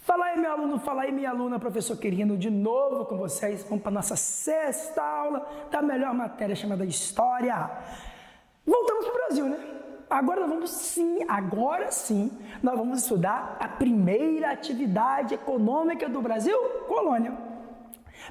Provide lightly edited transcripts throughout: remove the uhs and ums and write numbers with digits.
Fala aí, meu aluno, fala aí, minha aluna, professor querido, de novo com vocês. Vamos para a nossa sexta aula da melhor matéria chamada História. Voltamos para o Brasil, né? Agora sim, nós vamos estudar a primeira atividade econômica do Brasil, colônia.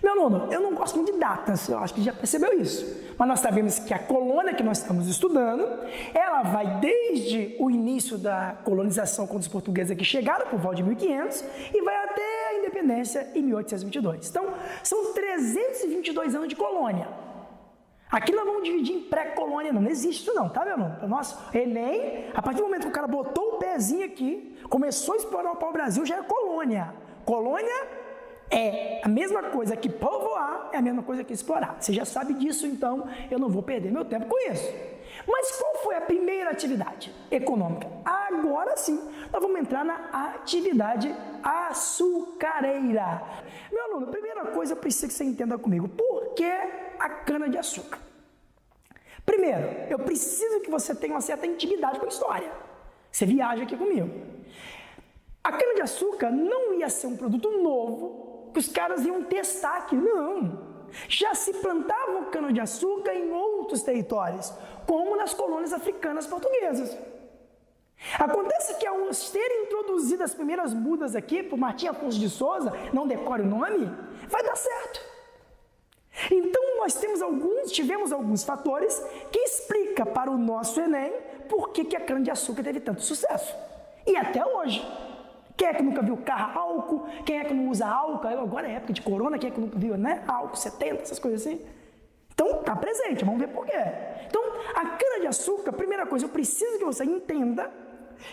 Meu aluno, eu não gosto muito de datas, eu acho que já percebeu isso. Mas nós sabemos que a colônia que nós estamos estudando, ela vai desde o início da colonização, quando os portugueses aqui chegaram, por volta de 1500, e vai até a independência em 1822. Então, são 322 anos de colônia. Aqui nós vamos dividir em pré-colônia, não existe isso não, tá, meu aluno? Nosso Enem, a partir do momento que o cara botou o pezinho aqui, começou a explorar o pau-brasil, já é colônia. Colônia é a mesma coisa que povoar, é a mesma coisa que explorar. Você já sabe disso, então eu não vou perder meu tempo com isso. Mas qual foi a primeira atividade econômica? Agora sim, nós vamos entrar na atividade açucareira. Meu aluno, primeira coisa, eu preciso que você entenda comigo. Por que a cana-de-açúcar? Primeiro, eu preciso que você tenha uma certa intimidade com a história. Você viaja aqui comigo. A cana-de-açúcar não ia ser um produto novo que os caras iam testar aqui, não. Já se plantava cana-de-açúcar em outros territórios, como nas colônias africanas portuguesas. Acontece que ao serem introduzidas as primeiras mudas aqui, por Martim Afonso de Souza, não decore o nome, vai dar certo. Então nós tivemos alguns fatores que explicam para o nosso Enem por que a cana-de-açúcar teve tanto sucesso. E até hoje. Quem é que nunca viu carro álcool? Quem é que não usa álcool? Agora é época de corona, quem é que nunca viu, né? Álcool 70, essas coisas assim. Então, tá presente, vamos ver por quê. Então, a cana-de-açúcar, primeira coisa, eu preciso que você entenda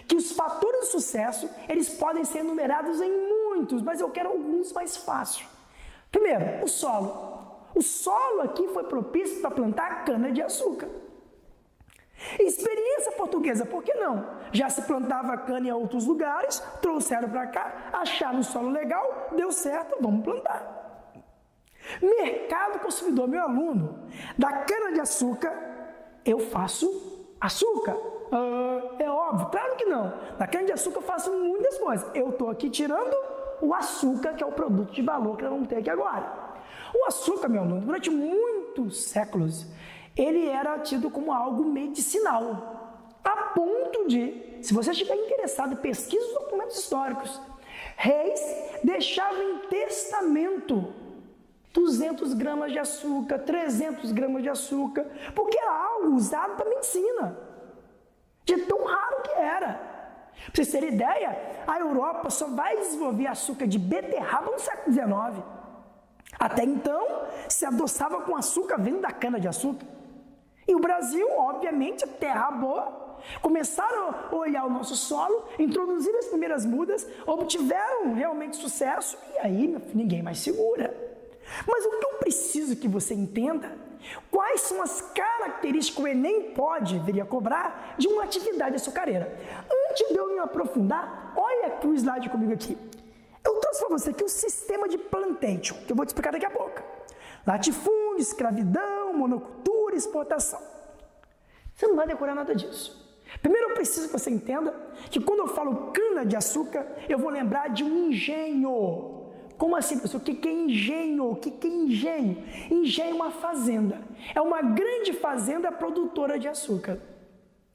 que os fatores de sucesso, eles podem ser enumerados em muitos, mas eu quero alguns mais fáceis. Primeiro, o solo. O solo aqui foi propício para plantar cana-de-açúcar. Experiência portuguesa, por que não? Já se plantava cana em outros lugares, trouxeram para cá, acharam um solo legal, deu certo, vamos plantar. Mercado consumidor, meu aluno, da cana-de-açúcar eu faço açúcar. É óbvio, claro que não. Da cana-de-açúcar eu faço muitas coisas. Eu estou aqui tirando o açúcar, que é o produto de valor que nós vamos ter aqui agora. O açúcar, meu aluno, durante muitos séculos, ele era tido como algo medicinal, a ponto de, se você estiver interessado, pesquise os documentos históricos, reis deixavam em testamento 200 gramas de açúcar, 300 gramas de açúcar, porque era algo usado para medicina, de tão raro que era. Para vocês terem ideia, a Europa só vai desenvolver açúcar de beterraba no século XIX. Até então, se adoçava com açúcar vindo da cana-de-açúcar. E o Brasil, obviamente, terra boa, começaram a olhar o nosso solo, introduziram as primeiras mudas, obtiveram realmente sucesso, e aí, meu filho, ninguém mais segura. Mas o que eu preciso que você entenda, quais são as características que o Enem viria cobrar de uma atividade açucareira. Antes de eu me aprofundar, olha aqui o slide comigo aqui. Eu trouxe para você aqui o sistema de plantation, que eu vou te explicar daqui a pouco. Latifúndio, escravidão, monocultura, exportação. Você não vai decorar nada disso. Primeiro eu preciso que você entenda que quando eu falo cana-de-açúcar, eu vou lembrar de um engenho. Como assim, professor? O que é engenho? O que é engenho? Engenho é uma fazenda. É uma grande fazenda produtora de açúcar.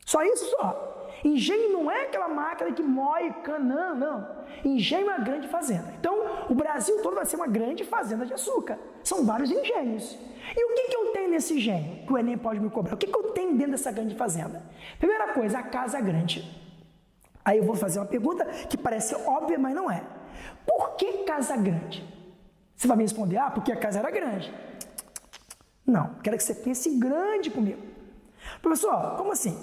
Só isso só. Engenho não é aquela máquina que moe cana, não. Engenho é uma grande fazenda. Então, o Brasil todo vai ser uma grande fazenda de açúcar. São vários engenhos. E o que eu tenho nesse engenho? Que o Enem pode me cobrar. O que eu tenho dentro dessa grande fazenda? Primeira coisa, a casa grande. Aí eu vou fazer uma pergunta que parece óbvia, mas não é. Por que casa grande? Você vai me responder, porque a casa era grande. Não, quero que você pense grande comigo. Professor, como assim?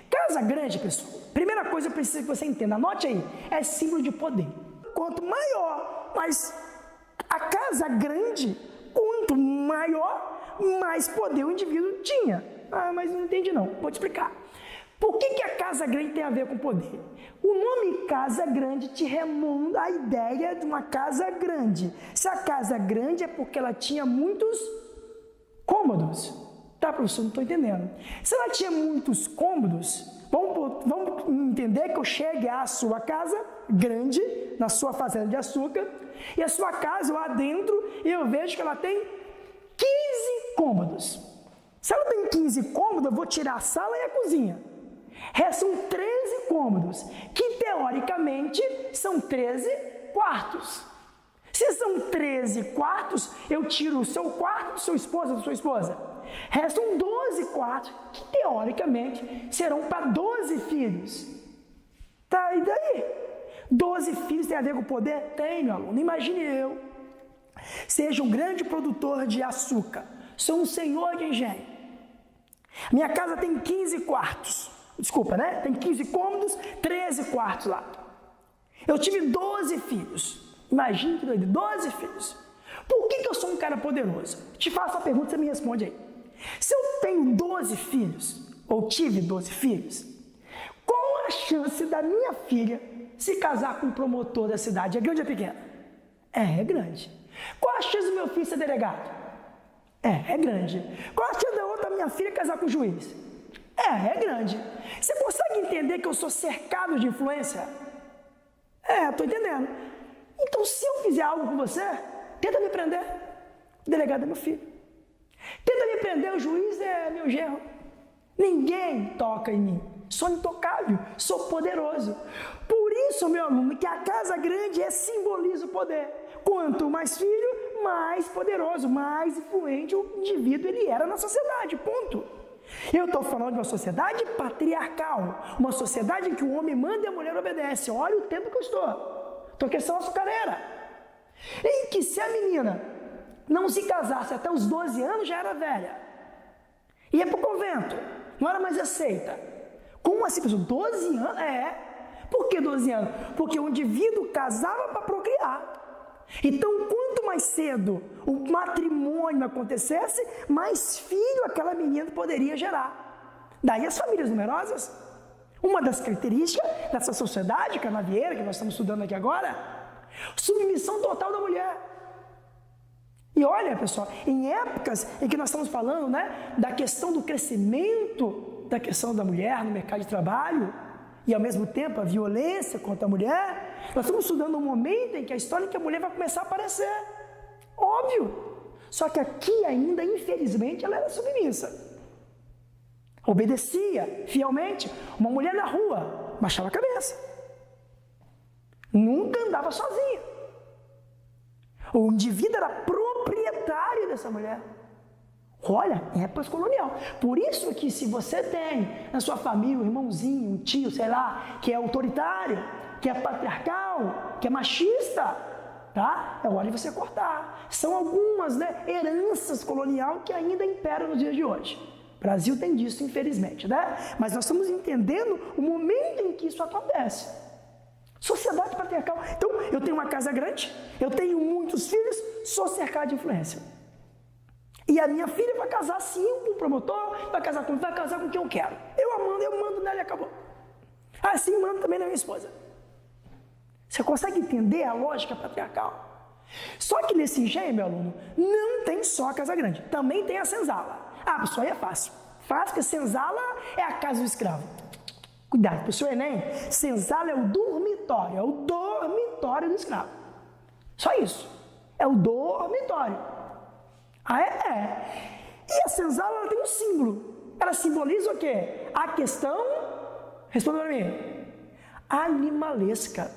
Casa grande, pessoal, primeira coisa eu preciso que você entenda, anote aí, é símbolo de poder. Quanto maior, mas a casa grande, quanto maior, mais poder o indivíduo tinha. Mas não entendi não, vou te explicar. Por que a casa grande tem a ver com poder? O nome casa grande te remonta à ideia de uma casa grande. Se a casa grande é porque ela tinha muitos cômodos. Tá, professor? Não estou entendendo. Se ela tinha muitos cômodos, vamos entender que eu chegue à sua casa grande na sua fazenda de açúcar e a sua casa lá dentro, eu vejo que ela tem 15 cômodos. Se ela tem 15 cômodos, eu vou tirar a sala e a cozinha. Restam 13 cômodos, que teoricamente são 13 quartos. Se são 13 quartos, eu tiro o seu quarto do seu esposo, da sua esposa. Restam 12 quartos, que teoricamente serão para 12 filhos. Tá, e daí? 12 filhos tem a ver com poder? Tem, meu aluno. Imagine eu, seja um grande produtor de açúcar, sou um senhor de engenho. Minha casa tem 15 quartos. Desculpa, né? Tem 15 cômodos, 13 quartos lá. Eu tive 12 filhos. Imagina que doido, 12 filhos. Por que eu sou um cara poderoso? Te faço a pergunta e você me responde aí. Se eu tenho 12 filhos, ou tive 12 filhos, qual a chance da minha filha se casar com um promotor da cidade? É grande ou é pequena? É grande. Qual a chance do meu filho ser delegado? É grande. Qual a chance da outra minha filha casar com o juiz? É grande. Você consegue entender que eu sou cercado de influência? Estou entendendo. Então, se eu fizer algo com você, tenta me prender. O delegado é meu filho. Tenta me prender, o juiz é meu genro. Ninguém toca em mim. Sou intocável, sou poderoso. Por isso, meu aluno, que a casa grande simboliza o poder. Quanto mais filho, mais poderoso, mais influente o indivíduo ele era na sociedade, ponto. Eu estou falando de uma sociedade patriarcal, uma sociedade em que o homem manda e a mulher obedece. Olha o tempo que eu estou questão açucareira. Em que se a menina não se casasse até os 12 anos, já era velha. Ia para o convento, não era mais aceita. Como assim, pessoal? 12 anos? Por que 12 anos? Porque o indivíduo casava para procriar. Então, quanto mais cedo o matrimônio acontecesse, mais filho aquela menina poderia gerar. Daí as famílias numerosas. Uma das características dessa sociedade canavieira que nós estamos estudando aqui agora, submissão total da mulher. E olha, pessoal, em épocas em que nós estamos falando, né, da questão do crescimento da questão da mulher no mercado de trabalho, e ao mesmo tempo a violência contra a mulher, nós estamos estudando um momento em que a história em que a mulher vai começar a aparecer. Óbvio. Só que aqui ainda, infelizmente, ela era submissa. Obedecia fielmente. Uma mulher na rua, baixava a cabeça. Nunca andava sozinha. O indivíduo era proprietário dessa mulher. Olha, época colonial. Por isso que se você tem na sua família um irmãozinho, um tio, sei lá, que é autoritário, que é patriarcal, que é machista, tá? É hora de você cortar. São algumas, né, heranças colonial que ainda imperam nos dias de hoje. O Brasil tem disso, infelizmente, né? Mas nós estamos entendendo o momento em que isso acontece. Sociedade patriarcal. Então, eu tenho uma casa grande, eu tenho muitos filhos, sou cercado de influência. E a minha filha vai casar sim com o promotor, vai casar com quem eu quero. Eu mando nela e acabou. Assim mando também na minha esposa. Você consegue entender a lógica patriarcal? Só que nesse engenho, meu aluno, não tem só a casa grande, também tem a senzala. Pessoal, aí é fácil. Fácil, porque senzala é a casa do escravo. Cuidado, pro seu Enem, senzala é o dormitório do escravo. Só isso. É o dormitório. E a senzala ela tem um símbolo. Ela simboliza o quê? A questão, responda para mim, animalesca.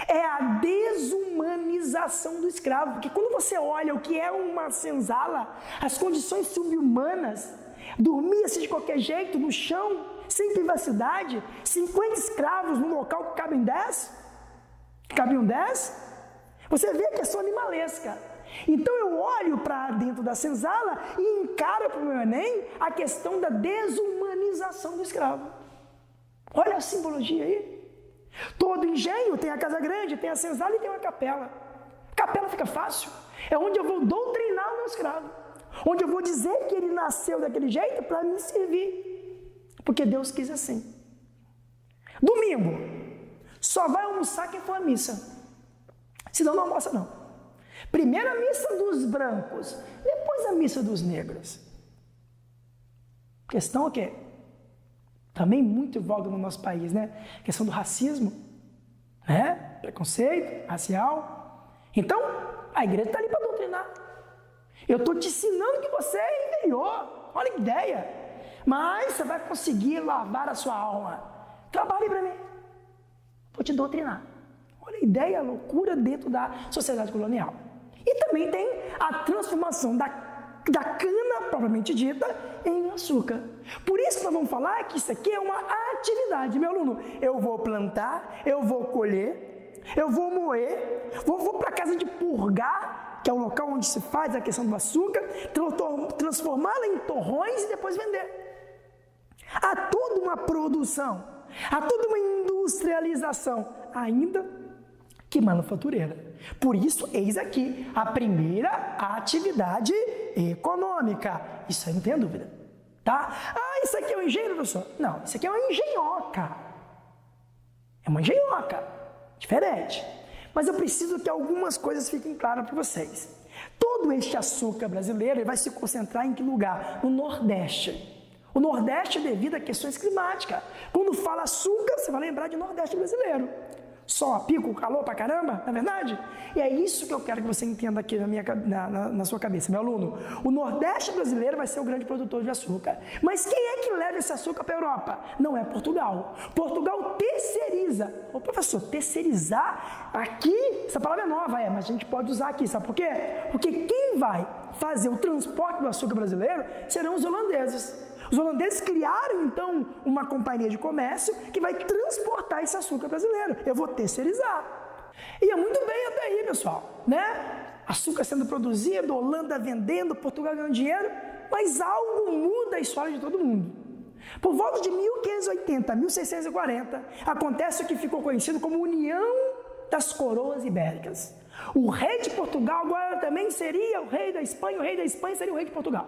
É a desumanização do escravo. Porque quando você olha o que é uma senzala, as condições subhumanas, dormia-se de qualquer jeito no chão, sem privacidade, 50 escravos num local que cabem 10? Cabiam 10? Você vê a questão animalesca. Então eu olho para dentro da senzala e encaro para o meu Enem a questão da desumanização do escravo. Olha a simbologia aí. Todo engenho tem a casa grande, tem a senzala e tem uma capela. A capela fica fácil. É onde eu vou doutrinar o meu escravo. Onde eu vou dizer que ele nasceu daquele jeito para me servir. Porque Deus quis assim. Domingo, só vai almoçar quem for à missa. Senão não almoça não. Primeiro a missa dos brancos, depois a missa dos negros. Questão o quê? Também muito em voga no nosso país, né? A questão do racismo. né? Preconceito racial. Então, a igreja está ali para doutrinar. Eu estou te ensinando que você é inferior. Olha que ideia. Mas você vai conseguir lavar a sua alma. Trabalhe para mim. Vou te doutrinar. Olha a ideia, a loucura dentro da sociedade colonial. E também tem a transformação da cana, propriamente dita, em açúcar. Por isso que nós vamos falar que isso aqui é uma atividade, meu aluno. Eu vou plantar, eu vou colher, eu vou moer, vou para a casa de purgar, que é o local onde se faz a questão do açúcar, transformá-la em torrões e depois vender. Há toda uma produção, há toda uma industrialização, ainda que manufatureira. Por isso, eis aqui a primeira atividade econômica. Isso aí não tem dúvida, tá? Ah, isso aqui é um engenheiro, professor? Não, isso aqui é uma engenhoca. É uma engenhoca, diferente. Mas eu preciso que algumas coisas fiquem claras para vocês. Todo este açúcar brasileiro ele vai se concentrar em que lugar? No Nordeste. O Nordeste é devido a questões climáticas. Quando fala açúcar, você vai lembrar de Nordeste brasileiro. Sol a pico, calor pra caramba, não é verdade? E é isso que eu quero que você entenda aqui na sua cabeça, meu aluno. O Nordeste brasileiro vai ser o grande produtor de açúcar. Mas quem é que leva esse açúcar para a Europa? Não é Portugal. Portugal terceiriza. Ô professor, terceirizar aqui, essa palavra é nova, mas a gente pode usar aqui, sabe por quê? Porque quem vai fazer o transporte do açúcar brasileiro serão os holandeses. Os holandeses criaram, então, uma companhia de comércio que vai transportar esse açúcar brasileiro. Eu vou terceirizar. E é muito bem até aí, pessoal, né? Açúcar sendo produzido, Holanda vendendo, Portugal ganhando dinheiro, mas algo muda a história de todo mundo. Por volta de 1580 a 1640, acontece o que ficou conhecido como União das Coroas Ibéricas. O rei de Portugal agora também seria o rei da Espanha, o rei da Espanha seria o rei de Portugal.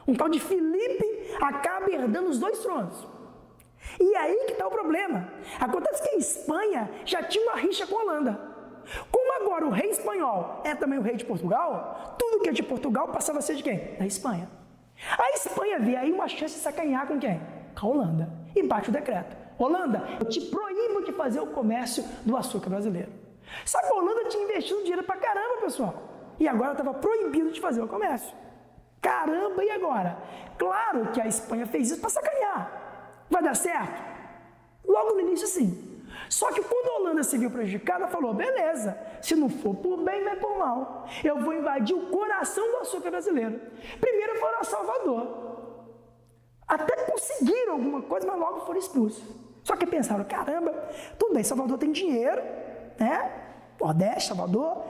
Um tal de Filipe acaba herdando os dois tronos. E aí que está o problema. Acontece que a Espanha já tinha uma rixa com a Holanda. Como agora o rei espanhol é também o rei de Portugal, tudo que é de Portugal passava a ser de quem? Da Espanha. A Espanha vê aí uma chance de sacanear com quem? Com a Holanda. E bate o decreto. Holanda, eu te proíbo de fazer o comércio do açúcar brasileiro. Sabe que a Holanda tinha investido dinheiro pra caramba, pessoal. E agora estava proibido de fazer o comércio. Caramba, e agora? Claro que a Espanha fez isso para sacanear. Vai dar certo? Logo no início, sim. Só que quando a Holanda se viu prejudicada, falou, beleza, se não for por bem, vai por mal. Eu vou invadir o coração do açúcar brasileiro. Primeiro foram a Salvador. Até conseguiram alguma coisa, mas logo foram expulsos. Só que pensaram, caramba, tudo bem, Salvador tem dinheiro, né? Nordeste, Salvador,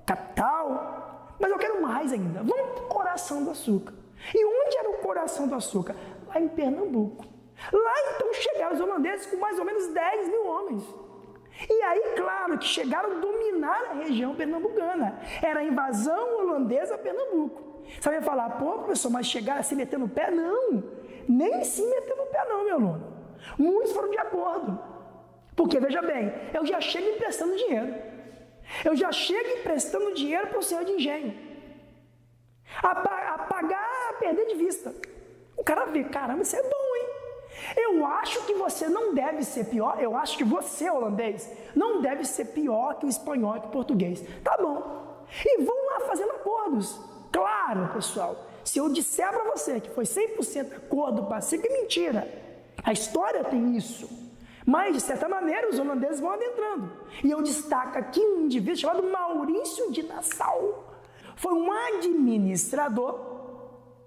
capital... Mas eu quero mais ainda. Vamos para o coração do açúcar. E onde era o coração do açúcar? Lá em Pernambuco. Lá então chegaram os holandeses com mais ou menos 10 mil homens. E aí, claro, que chegaram a dominar a região pernambucana. Era a invasão holandesa a Pernambuco. Você vai falar, pô, professor, mas chegaram a se meter no pé? Não, nem se meter no pé não, meu aluno. Muitos foram de acordo. Porque, veja bem, eu já chego emprestando dinheiro. Eu já chego emprestando dinheiro para o senhor de engenho. A pagar, a perder de vista. O cara vê, caramba, isso é bom, hein? Eu acho que você não deve ser pior, eu acho que você, holandês, não deve ser pior que o espanhol e que o português. Tá bom. E vão lá fazendo acordos. Claro, pessoal, se eu disser para você que foi 100% acordo pacífico, é mentira. A história tem isso. Mas, de certa maneira, os holandeses vão adentrando. E eu destaco aqui um indivíduo chamado Maurício de Nassau. Foi um administrador,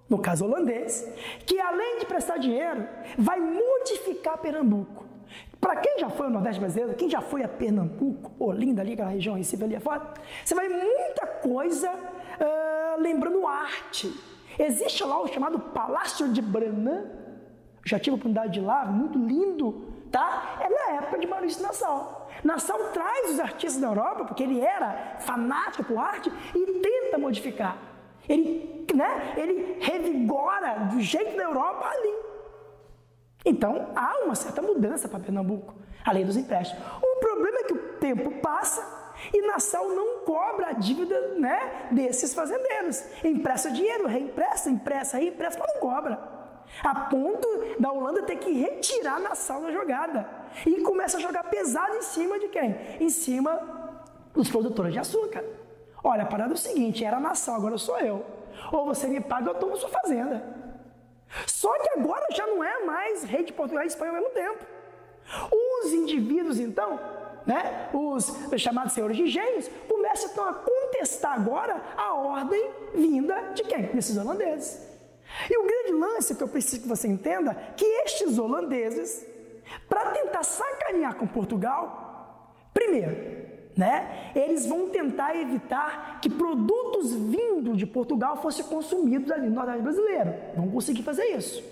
no caso holandês, que além de prestar dinheiro, vai modificar Pernambuco. Para quem já foi ao Nordeste brasileiro, quem já foi a Pernambuco, Olinda, ali, aquela região Recife ali afora, você vai muita coisa lembrando arte. Existe lá o chamado Palácio de Branã. Já tive a oportunidade de ir lá, muito lindo. Tá? É na época de Maurício de Nassau. Nassau traz os artistas da Europa, porque ele era fanático por arte, e tenta modificar. Ele revigora do jeito da Europa ali. Então, há uma certa mudança para Pernambuco, a lei dos empréstimos. O problema é que o tempo passa e Nassau não cobra a dívida, né, desses fazendeiros. Empresta dinheiro, reempresta, empresta, reempresta, mas não cobra. A ponto da Holanda ter que retirar Nassau da jogada. E começa a jogar pesado em cima cima de quem? Em cima dos produtores de açúcar. Olha, a parada é o seguinte, era a nação, agora sou eu. Ou você me paga, eu tomo sua fazenda. Só que agora já não é mais rei de Portugal e Espanha ao mesmo tempo. Os indivíduos, então, né, os chamados senhores de engenhos, começam então a contestar agora a ordem vinda de quem? Desses holandeses. E o grande lance que eu preciso que você entenda, que estes holandeses, para tentar sacanear com Portugal, primeiro, né, eles vão tentar evitar que produtos vindos de Portugal fossem consumidos ali no Nordeste brasileiro. Vão conseguir fazer isso.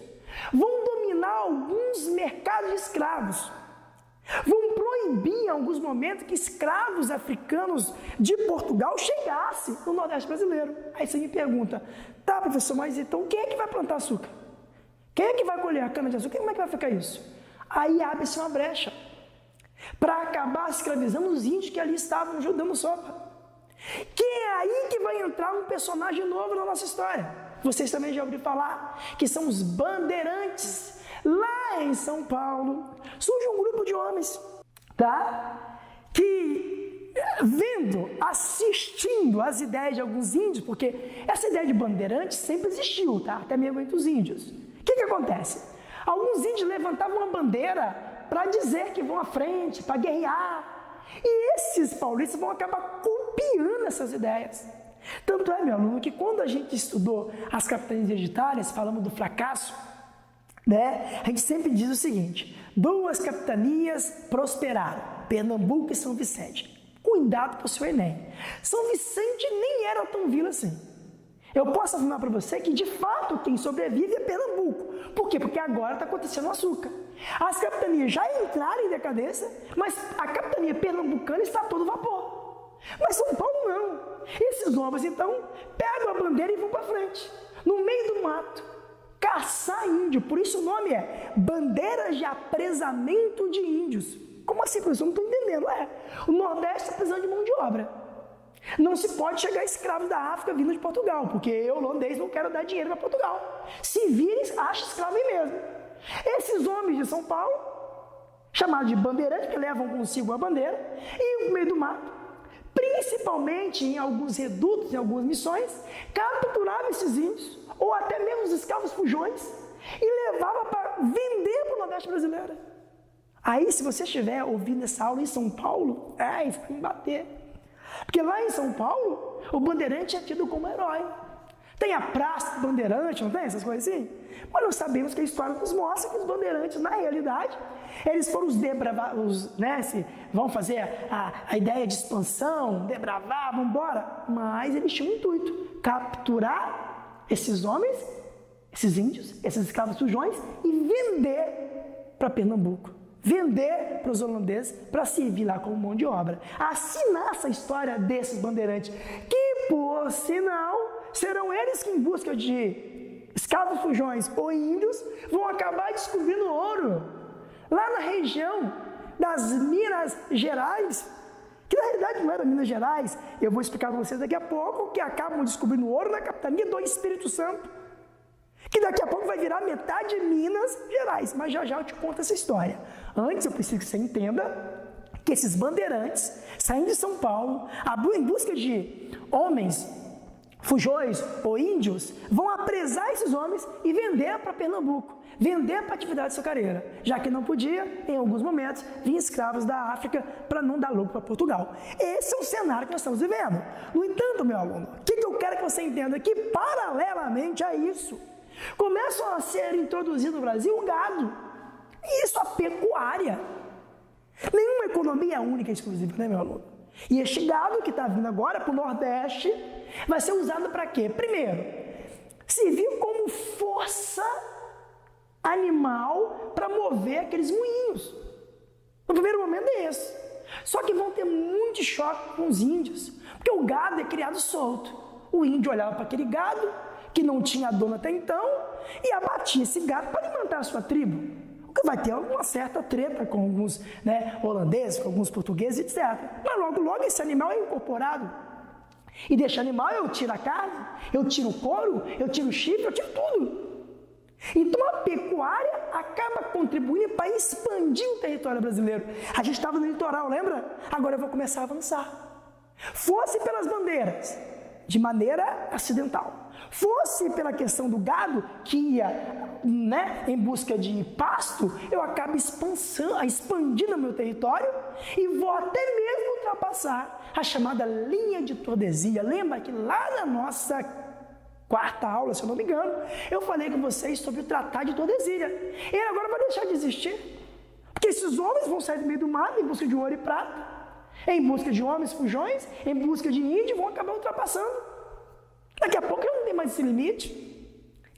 Vão dominar alguns mercados de escravos. Vão proibir em alguns momentos que escravos africanos de Portugal chegassem no Nordeste brasileiro. Aí você me pergunta, tá, professor, mas então quem é que vai plantar açúcar? Quem é que vai colher a cana de açúcar? Como é que vai ficar isso? Aí abre-se uma brecha para acabar escravizando os índios que ali estavam dando sopa. Que é aí que vai entrar um personagem novo na nossa história. Vocês também já ouviram falar que são os bandeirantes. Lá em São Paulo, surge um grupo de homens, tá? Que assistindo às ideias de alguns índios, porque essa ideia de bandeirante sempre existiu, tá? Até mesmo entre os índios. O que acontece? Alguns índios levantavam uma bandeira para dizer que vão à frente, para guerrear. E esses paulistas vão acabar copiando essas ideias. Tanto é, meu aluno, que quando a gente estudou as capitanias hereditárias, falamos do fracasso, né? A gente sempre diz o seguinte, 2 capitanias prosperaram, Pernambuco e São Vicente. Cuidado com o seu Enem. São Vicente nem era tão vila assim. Eu posso afirmar para você que, de fato, quem sobrevive é Pernambuco. Por quê? Porque agora está acontecendo o açúcar. As capitanias já entraram em decadência, mas a capitania pernambucana está a todo vapor. Mas São Paulo não. Esses homens, então, pegam a bandeira e vão para frente, no meio do mato, caçar índio. Por isso o nome é Bandeiras de Apresamento de Índios. Como assim, professor? Não estou entendendo. O Nordeste está precisando de mão de obra. Não se pode chegar escravos da África vindo de Portugal, porque eu, holandês, não quero dar dinheiro para Portugal. Se virem, acha escravo aí mesmo. Esses homens de São Paulo, chamados de bandeirantes, que levam consigo a bandeira, e no meio do mato, principalmente em alguns redutos, em algumas missões, capturavam esses índios, ou até mesmo os escravos fujões, e levavam para vender para o Nordeste brasileiro. Aí, se você estiver ouvindo essa aula em São Paulo, isso vai me bater. Porque lá em São Paulo, o bandeirante é tido como herói. Tem a praça do bandeirante, não tem essas coisas assim? Mas nós sabemos que a história nos mostra que os bandeirantes, na realidade, eles foram os debravados, vão fazer a ideia de expansão, debravar, vamos embora. Mas eles tinham um intuito, capturar esses homens, esses índios, esses escravos sujões e vender para Pernambuco. Vender para os holandeses para servir lá como mão de obra. Assim nasce a história desses bandeirantes, que, por sinal, serão eles que, em busca de escravos fujões ou índios, vão acabar descobrindo ouro lá na região das Minas Gerais, que na realidade não era Minas Gerais. Eu vou explicar para vocês daqui a pouco, que acabam descobrindo ouro na capitania do Espírito Santo, que daqui a pouco vai virar metade de Minas Gerais, mas já eu te conto essa história. Antes eu preciso que você entenda que esses bandeirantes, saindo de São Paulo, em busca de homens, fujões ou índios, vão apresar esses homens e vender para Pernambuco, vender para a atividade açucareira, já que não podia, em alguns momentos, vir escravos da África para não dar lucro para Portugal. Esse é o cenário que nós estamos vivendo. No entanto, meu aluno, o que eu quero que você entenda? Que, paralelamente a isso, começam a ser introduzidos no Brasil o gado. Isso, a pecuária. Nenhuma economia é única e exclusiva, né, meu aluno? E este gado que está vindo agora para o Nordeste vai ser usado para quê? Primeiro, servir como força animal para mover aqueles moinhos. No primeiro momento é esse. Só que vão ter muito choque com os índios, porque o gado é criado solto. O índio olhava para aquele gado, que não tinha dono até então, e abatia esse gado para alimentar a sua tribo. O que vai ter uma certa treta com alguns holandeses, com alguns portugueses, etc. Mas logo esse animal é incorporado. E desse animal eu tiro a carne, eu tiro o couro, eu tiro o chifre, eu tiro tudo. Então a pecuária acaba contribuindo para expandir o território brasileiro. A gente estava no litoral, lembra? Agora eu vou começar a avançar. Fosse pelas bandeiras, de maneira acidental. Fosse pela questão do gado, que ia em busca de pasto, eu acabo expandindo o meu território e vou até mesmo ultrapassar a chamada linha de Tordesilhas. Lembra que lá na nossa quarta aula, se eu não me engano, eu falei com vocês sobre o Tratado de Tordesilhas. Ele agora vai deixar de existir, porque esses homens vão sair do meio do mato em busca de ouro e prata, em busca de homens fujões, em busca de índio, vão acabar ultrapassando. Daqui a pouco eu não tenho mais esse limite.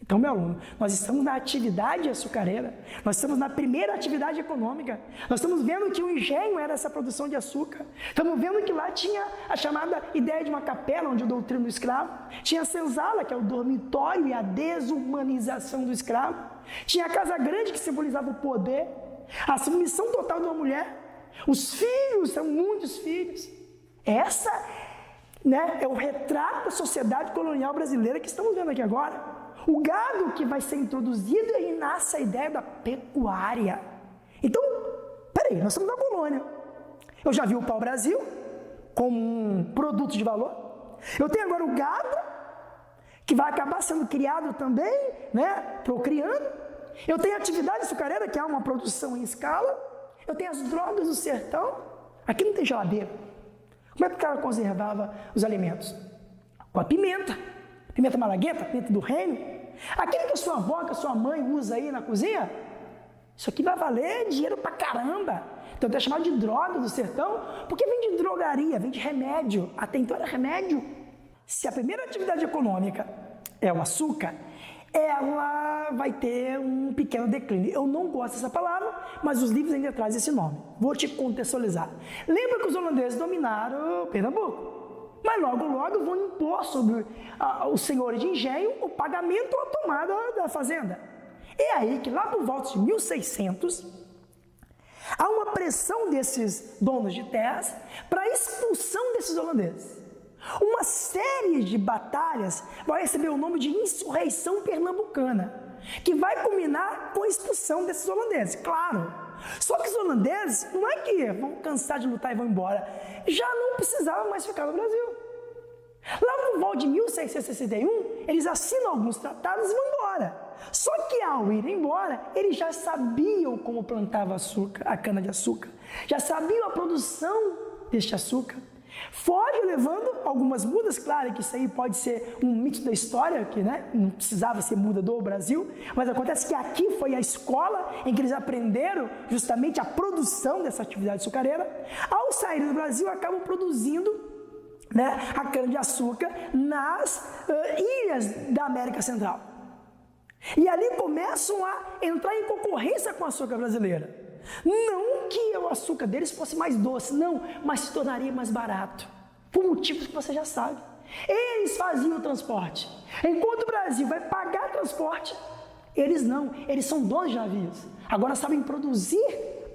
Então, meu aluno, nós estamos na atividade açucareira, nós estamos na primeira atividade econômica, nós estamos vendo que o engenho era essa produção de açúcar, estamos vendo que lá tinha a chamada ideia de uma capela, onde o doutrina do escravo, tinha a senzala, que é o dormitório e a desumanização do escravo, tinha a casa grande, que simbolizava o poder, a submissão total de uma mulher, os filhos, são muitos filhos. Essa é o retrato da sociedade colonial brasileira que estamos vendo aqui agora. O gado que vai ser introduzido, e aí nasce a ideia da pecuária. Então, peraí, nós estamos na colônia. Eu já vi o pau-brasil como um produto de valor. Eu tenho agora o gado, que vai acabar sendo criado também, procriando. Eu tenho a atividade açucareira, que é uma produção em escala. Eu tenho as drogas do sertão. Aqui não tem geladeira. Como é que o cara conservava os alimentos? Com a pimenta. Pimenta malagueta, pimenta do reino. Aquilo que a sua avó, que a sua mãe usa aí na cozinha, isso aqui vai valer dinheiro pra caramba. Então é chamado de droga do sertão, porque vem de drogaria, vem de remédio. Até então era remédio. Se a primeira atividade econômica é o açúcar, ela vai ter um pequeno declínio. Eu não gosto dessa palavra, mas os livros ainda trazem esse nome. Vou te contextualizar. Lembra que os holandeses dominaram Pernambuco? Mas logo vão impor sobre os senhores de engenho o pagamento ou a tomada da fazenda. É aí que lá por volta de 1600, há uma pressão desses donos de terras para a expulsão desses holandeses. Uma série de batalhas vai receber o nome de insurreição pernambucana, que vai culminar com a expulsão desses holandeses, claro. Só que os holandeses não é que vão cansar de lutar e vão embora, já não precisavam mais ficar no Brasil. Lá por volta de 1661, eles assinam alguns tratados e vão embora. Só que ao ir embora, eles já sabiam como plantava açúcar, a cana-de-açúcar, já sabiam a produção deste açúcar. Foge levando algumas mudas, claro que isso aí pode ser um mito da história, que não precisava ser muda do Brasil, mas acontece que aqui foi a escola em que eles aprenderam justamente a produção dessa atividade açucareira. Ao sair do Brasil, acabam produzindo a cana-de-açúcar nas ilhas da América Central. E ali começam a entrar em concorrência com o açúcar brasileira. Não que o açúcar deles fosse mais doce, não, mas se tornaria mais barato, por motivos que você já sabe. Eles faziam o transporte, enquanto o Brasil vai pagar transporte, eles não, eles são donos de navios. Agora sabem produzir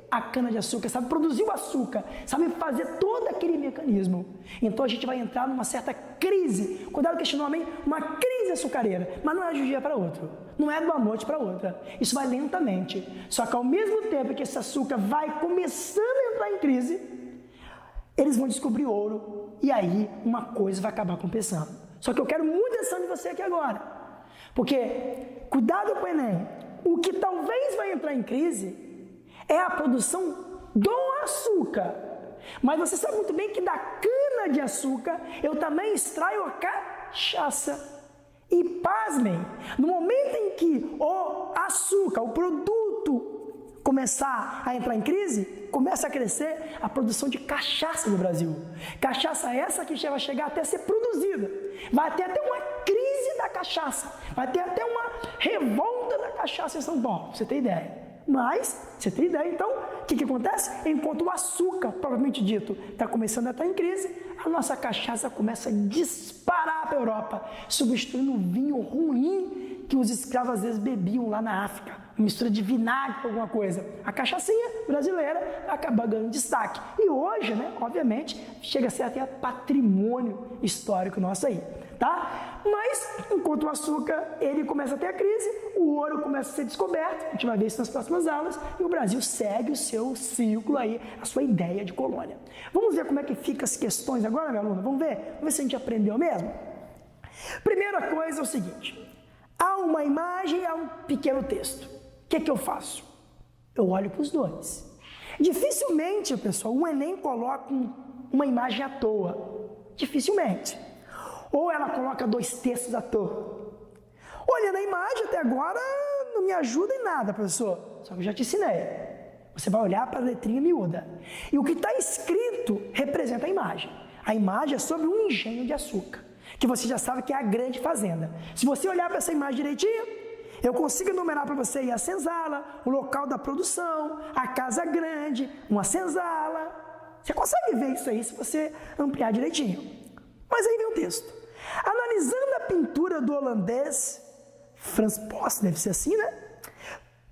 a cana-de-açúcar, sabem produzir o açúcar, sabem fazer todo aquele mecanismo. Então a gente vai entrar numa certa crise, cuidado com este nome, hein? Uma crise açucareira, mas não é de um dia para outro, não é de uma noite para outra, isso vai lentamente. Só que ao mesmo tempo que esse açúcar vai começando a entrar em crise, eles vão descobrir ouro e aí uma coisa vai acabar compensando. Só que eu quero muita atenção de você aqui agora, porque, cuidado com o Enem, o que talvez vai entrar em crise é a produção do açúcar. Mas você sabe muito bem que da cana-de-açúcar eu também extraio a cachaça. E pasmem, no momento em que o açúcar, o produto, começar a entrar em crise, começa a crescer a produção de cachaça no Brasil. Cachaça essa que já vai chegar até a ser produzida. Vai ter até uma crise da cachaça. Vai ter até uma revolta da cachaça em São Paulo, pra você ter ideia. Mas, você tem ideia, então, o que acontece? Enquanto o açúcar, propriamente dito, está começando a estar em crise, a nossa cachaça começa a disparar para a Europa, substituindo o vinho ruim que os escravos às vezes bebiam lá na África, uma mistura de vinagre com alguma coisa. A cachaçinha brasileira acaba ganhando destaque. E hoje, obviamente, chega a ser até patrimônio histórico nosso aí. tá? Mas, enquanto o açúcar, ele começa a ter a crise, o ouro começa a ser descoberto, a gente vai ver isso nas próximas aulas, e o Brasil segue o seu ciclo aí, a sua ideia de colônia. Vamos ver como é que ficam as questões agora, meu aluno? Vamos ver se a gente aprendeu mesmo? Primeira coisa é o seguinte, há uma imagem e há um pequeno texto. O que eu faço? Eu olho para os dois. Dificilmente, pessoal, o Enem coloca uma imagem à toa. Dificilmente. Ou ela coloca dois textos à toa. Olhando a imagem até agora não me ajuda em nada, professor. Só que eu já te ensinei. Você vai olhar para a letrinha miúda. E o que está escrito representa a imagem. A imagem é sobre um engenho de açúcar, que você já sabe que é a grande fazenda. Se você olhar para essa imagem direitinho, eu consigo enumerar para você a senzala, o local da produção, a casa grande, uma senzala. Você consegue ver isso aí se você ampliar direitinho. Mas aí vem o texto. Analisando a pintura do holandês, Frans Post, deve ser assim, né?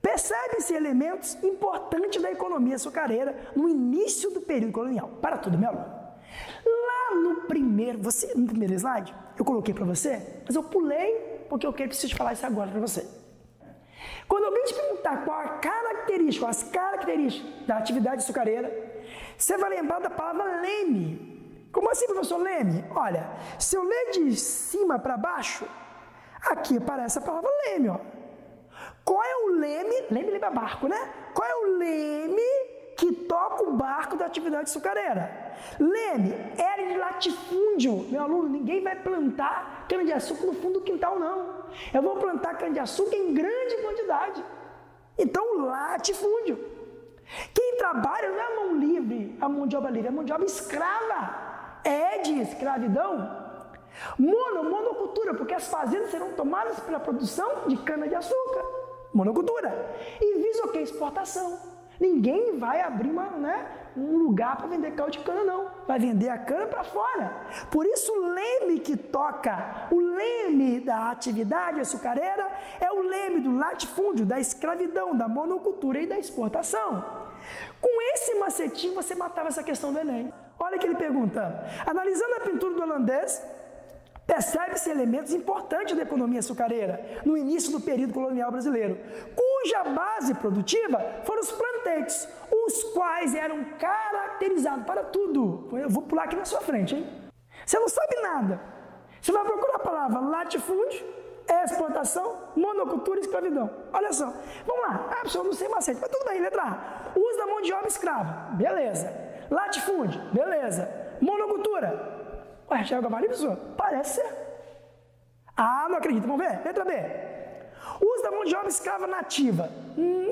Percebe-se elementos importantes da economia açucareira no início do período colonial. Para tudo, meu aluno. Lá no primeiro slide, eu coloquei para você, mas eu pulei porque eu preciso falar isso agora para você. Quando alguém te perguntar qual a característica, as características da atividade açucareira, você vai lembrar da palavra leme. Como assim, professor Leme? Olha, se eu ler de cima para baixo, aqui aparece a palavra leme, ó. Qual é o leme? Leme lembra barco, né? Qual é o leme que toca o barco da atividade açucareira? Leme era de latifúndio. Meu aluno, ninguém vai plantar cana-de-açúcar no fundo do quintal, não. Eu vou plantar cana-de-açúcar em grande quantidade. Então, latifúndio. Quem trabalha não é a mão livre, a mão de obra livre, é a mão de obra escrava. É de escravidão. Monocultura, porque as fazendas serão tomadas pela produção de cana-de-açúcar. Monocultura. E visa o que? Exportação. Ninguém vai abrir um lugar para vender caldo de cana, não. Vai vender a cana para fora. Por isso, o leme que toca, o leme da atividade açucareira é o leme do latifúndio, da escravidão, da monocultura e da exportação. Com esse macetinho, você matava essa questão do Enem. Olha que ele pergunta. Analisando a pintura do holandês, percebe-se elementos importantes da economia açucareira no início do período colonial brasileiro, cuja base produtiva foram os planteiros, os quais eram caracterizados para tudo. Eu vou pular aqui na sua frente, hein? Você não sabe nada. Você vai procurar a palavra latifúndio, exportação, monocultura e escravidão. Olha só. Vamos lá. Ah, professor, eu não sei macete, mas tudo bem, letra A. Uso da mão de obra escrava. Beleza. Latifúndio. Beleza. Monocultura. Ué, chega a professor? Parece ser. Ah, não acredito. Vamos ver? Letra B. Uso da mão de obra escrava nativa.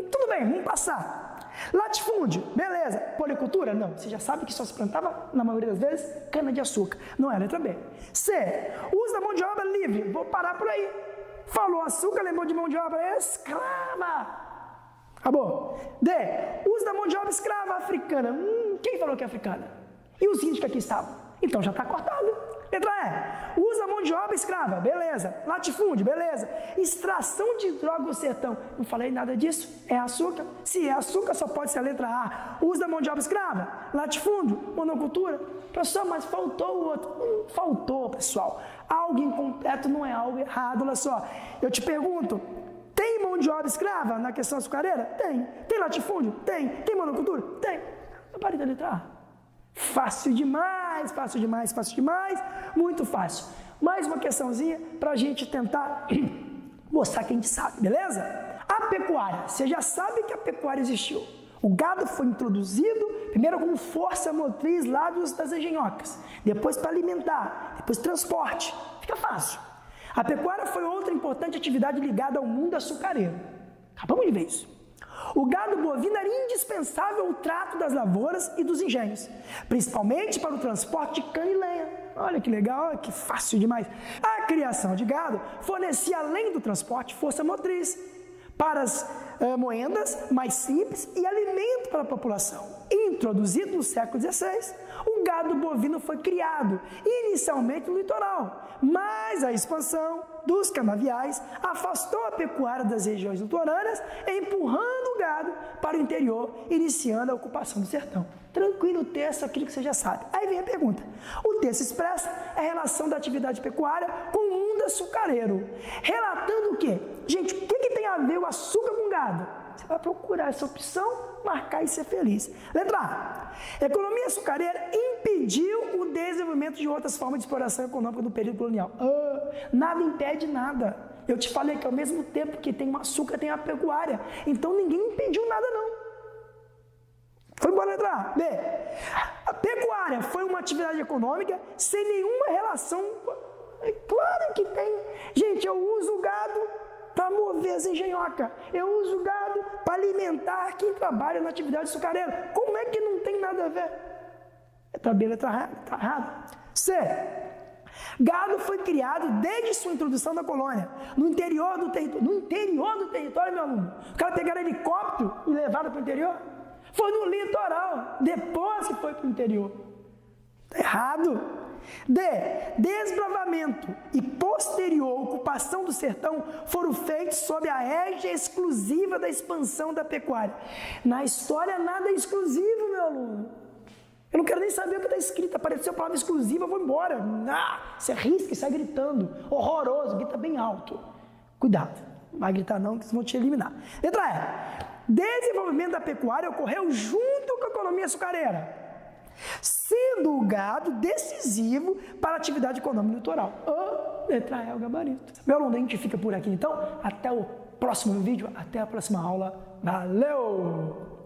Tudo bem, vamos passar. Latifúndio, beleza. Policultura? Não. Você já sabe que só se plantava, na maioria das vezes, cana-de-açúcar. Não é a letra B. C. Uso da mão de obra livre. Vou parar por aí. Falou açúcar, lembrou de mão de obra escrava. Acabou. D. Uso da mão de obra escrava africana. Quem falou que é africana? E os índios que aqui estavam? Então já está cortado. Letra E. Usa a mão de obra escrava. Beleza. Latifúndio. Beleza. Extração de droga do sertão. Não falei nada disso. É açúcar. Se é açúcar, só pode ser a letra A. Usa da mão de obra escrava. Latifúndio. Monocultura. Professor, mas faltou o outro. Faltou, pessoal. Algo incompleto não é algo errado. Olha só. Eu te pergunto. Tem mão de obra escrava na questão açucareira? Tem. Tem latifúndio? Tem. Tem monocultura? Tem. Eu parei da letra A. Fácil demais, fácil demais, fácil demais, muito fácil. Mais uma questãozinha para a gente tentar mostrar que a gente sabe, beleza? A pecuária, você já sabe que a pecuária existiu. O gado foi introduzido primeiro como força motriz lá das engenhocas, depois para alimentar, depois transporte, fica fácil. A pecuária foi outra importante atividade ligada ao mundo açucareiro. Acabamos de ver isso. O gado bovino era indispensável ao trato das lavouras e dos engenhos, principalmente para o transporte de cana e lenha. Olha que legal, que fácil demais. A criação de gado fornecia, além do transporte, força motriz para as moendas mais simples e alimento para a população. Introduzido no século XVI, o gado bovino foi criado inicialmente no litoral, mas a expansão dos canaviais afastou a pecuária das regiões litorâneas, empurrando o gado para o interior, iniciando a ocupação do sertão. Tranquilo o texto, aquilo que você já sabe. Aí vem a pergunta. O texto expressa a relação da atividade pecuária com o mundo açucareiro. Relatando o quê? Gente, o que tem a ver o açúcar com o gado? Você vai procurar essa opção, marcar e ser feliz. Letra A. A economia açucareira impediu o desenvolvimento de outras formas de exploração econômica do período colonial. Nada impede nada. Eu te falei que ao mesmo tempo que tem o açúcar, tem a pecuária. Então ninguém impediu nada não. Foi embora, letra A. B. A pecuária foi uma atividade econômica sem nenhuma relação. É claro que tem. Gente, eu uso o gado para mover as engenhocas. Eu uso o gado para alimentar quem trabalha na atividade açucareira. Como é que não tem nada a ver? Letra B, letra A. Está errado. C. Gado foi criado desde sua introdução na colônia, no interior do território. No interior do território, meu aluno. O cara pegaram helicóptero e levaram para o interior? Foi no litoral, depois que foi para o interior. Está errado. D. Desbravamento e posterior ocupação do sertão foram feitos sob a égide exclusiva da expansão da pecuária. Na história nada é exclusivo, meu aluno. Eu não quero nem saber o que está escrito. Apareceu a palavra exclusiva, eu vou embora. Você risca e sai gritando. Horroroso, grita bem alto. Cuidado, não vai gritar não, que eles vão te eliminar. Letra E. Desenvolvimento da pecuária ocorreu junto com a economia açucareira, sendo o gado decisivo para a atividade econômica litoral. Letra E é o gabarito. Meu aluno, a gente fica por aqui então. Até o próximo vídeo, até a próxima aula. Valeu!